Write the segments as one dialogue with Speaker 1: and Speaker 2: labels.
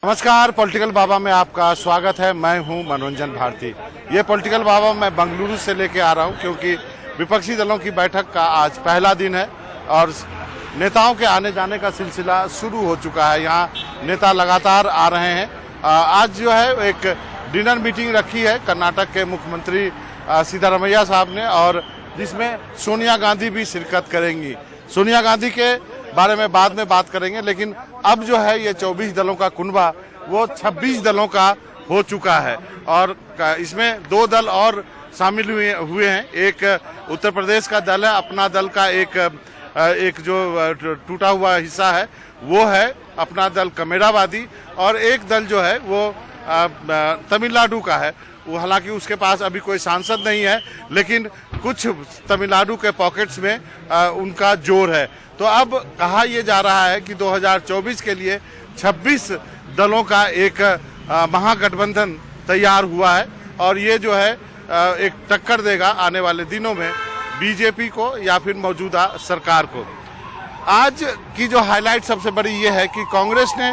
Speaker 1: नमस्कार, पॉलिटिकल बाबा में आपका स्वागत है। मैं हूं मनोरंजन भारती। ये पॉलिटिकल बाबा मैं बेंगलुरु से लेके आ रहा हूं क्योंकि विपक्षी दलों की बैठक का आज पहला दिन है और नेताओं के आने जाने का सिलसिला शुरू हो चुका है। यहाँ नेता लगातार आ रहे हैं। आज जो है एक डिनर मीटिंग रखी है कर्नाटक के मुख्यमंत्री सिद्धारमैया साहब ने, और जिसमें सोनिया गांधी भी शिरकत करेंगी। सोनिया गांधी के बारे में बाद में बात करेंगे, लेकिन अब जो है ये 24 दलों का कुनबा वो 26 दलों का हो चुका है और इसमें 2 दल और शामिल हुए हैं। एक उत्तर प्रदेश का दल है, अपना दल का एक जो टूटा हुआ हिस्सा है वो है अपना दल कमेरावादी, और एक दल जो है वो तमिलनाडु का है। वो हालांकि उसके पास अभी कोई सांसद नहीं है, लेकिन कुछ तमिलनाडु के पॉकेट्स में उनका जोर है। तो अब कहा यह जा रहा है कि 2024 के लिए 26 दलों का एक महागठबंधन तैयार हुआ है और ये जो है एक टक्कर देगा आने वाले दिनों में बीजेपी को या फिर मौजूदा सरकार को। आज की जो हाईलाइट सबसे बड़ी ये है कि कांग्रेस ने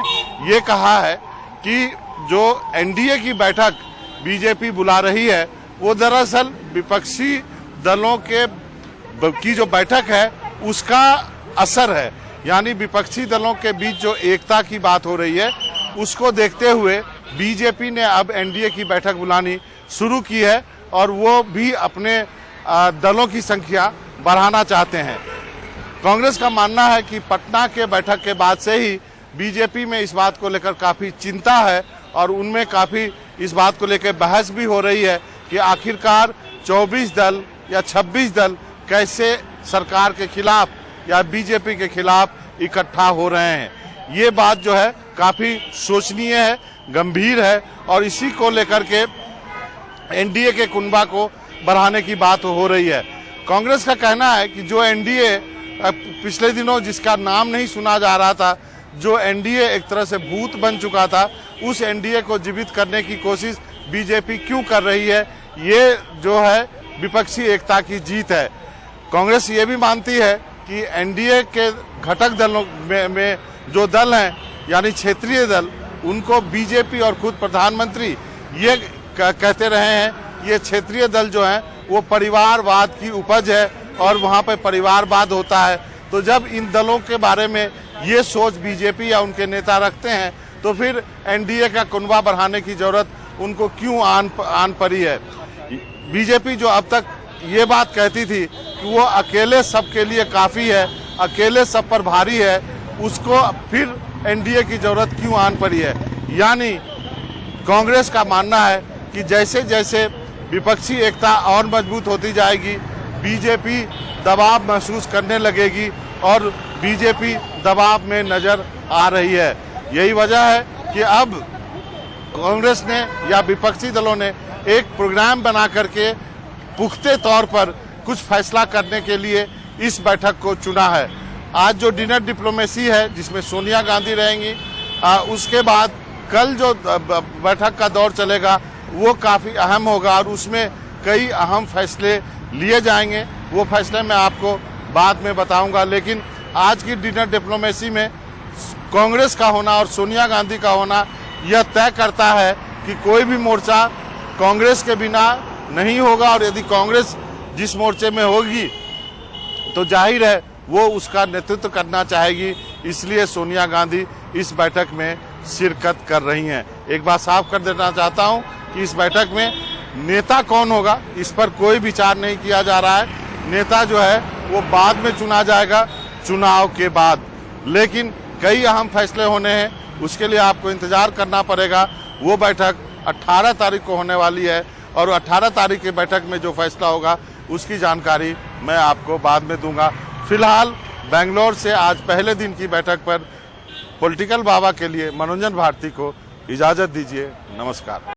Speaker 1: ये कहा है कि जो एनडीए की बैठक बीजेपी बुला रही है वो दरअसल विपक्षी दलों की जो बैठक है उसका असर है। यानी विपक्षी दलों के बीच जो एकता की बात हो रही है उसको देखते हुए बीजेपी ने अब एनडीए की बैठक बुलानी शुरू की है और वो भी अपने दलों की संख्या बढ़ाना चाहते हैं। कांग्रेस का मानना है कि पटना के बैठक के बाद से ही बीजेपी में इस बात को लेकर काफ़ी चिंता है और उनमें काफ़ी इस बात को लेकर बहस भी हो रही है कि आखिरकार 24 दल या 26 दल कैसे सरकार के खिलाफ या बीजेपी के खिलाफ इकट्ठा हो रहे हैं। ये बात जो है काफ़ी सोचनीय है, गंभीर है, और इसी को लेकर के एनडीए के कुनबा को बढ़ाने की बात हो रही है। कांग्रेस का कहना है कि जो एनडीए पिछले दिनों जिसका नाम नहीं सुना जा रहा था, जो एनडीए एक तरह से भूत बन चुका था, उस एनडीए को जीवित करने की कोशिश बीजेपी क्यों कर रही है। ये जो है विपक्षी एकता की जीत है। कांग्रेस ये भी मानती है कि एनडीए के घटक दलों में जो दल हैं यानी क्षेत्रीय दल, उनको बीजेपी और खुद प्रधानमंत्री ये कहते रहे हैं कि ये क्षेत्रीय दल जो हैं वो परिवारवाद की उपज है और वहाँ पे परिवारवाद होता है। तो जब इन दलों के बारे में ये सोच बीजेपी या उनके नेता रखते हैं तो फिर एनडीए का कुनबा बढ़ाने की जरूरत उनको क्यों आन पड़ी है। बीजेपी जो अब तक ये बात कहती थी कि वो अकेले सबके लिए काफ़ी है, अकेले सब पर भारी है, उसको फिर एनडीए की जरूरत क्यों आन पड़ी है। यानी कांग्रेस का मानना है कि जैसे जैसे विपक्षी एकता और मजबूत होती जाएगी, बीजेपी दबाव महसूस करने लगेगी और बीजेपी दबाव में नजर आ रही है। यही वजह है कि अब कांग्रेस ने या विपक्षी दलों ने एक प्रोग्राम बना करके पुख्ते तौर पर कुछ फैसला करने के लिए इस बैठक को चुना है। आज जो डिनर डिप्लोमेसी है जिसमें सोनिया गांधी रहेंगी, उसके बाद कल जो बैठक का दौर चलेगा वो काफ़ी अहम होगा और उसमें कई अहम फैसले लिए जाएंगे। वो फैसले मैं आपको बाद में बताऊंगा, लेकिन आज की डिनर डिप्लोमेसी में कांग्रेस का होना और सोनिया गांधी का होना यह तय करता है कि कोई भी मोर्चा कांग्रेस के बिना नहीं होगा, और यदि कांग्रेस जिस मोर्चे में होगी तो जाहिर है वो उसका नेतृत्व करना चाहेगी। इसलिए सोनिया गांधी इस बैठक में शिरकत कर रही हैं। एक बात साफ कर देना चाहता हूं कि इस बैठक में नेता कौन होगा इस पर कोई विचार नहीं किया जा रहा है। नेता जो है वो बाद में चुना जाएगा, चुनाव के बाद। लेकिन कई अहम फैसले होने हैं, उसके लिए आपको इंतजार करना पड़ेगा। वो बैठक 18 तारीख को होने वाली है और 18 तारीख की बैठक में जो फैसला होगा उसकी जानकारी मैं आपको बाद में दूंगा। फिलहाल बेंगलोर से आज पहले दिन की बैठक पर पॉलिटिकल बाबा के लिए मनोरंजन भारती को इजाज़त दीजिए। नमस्कार।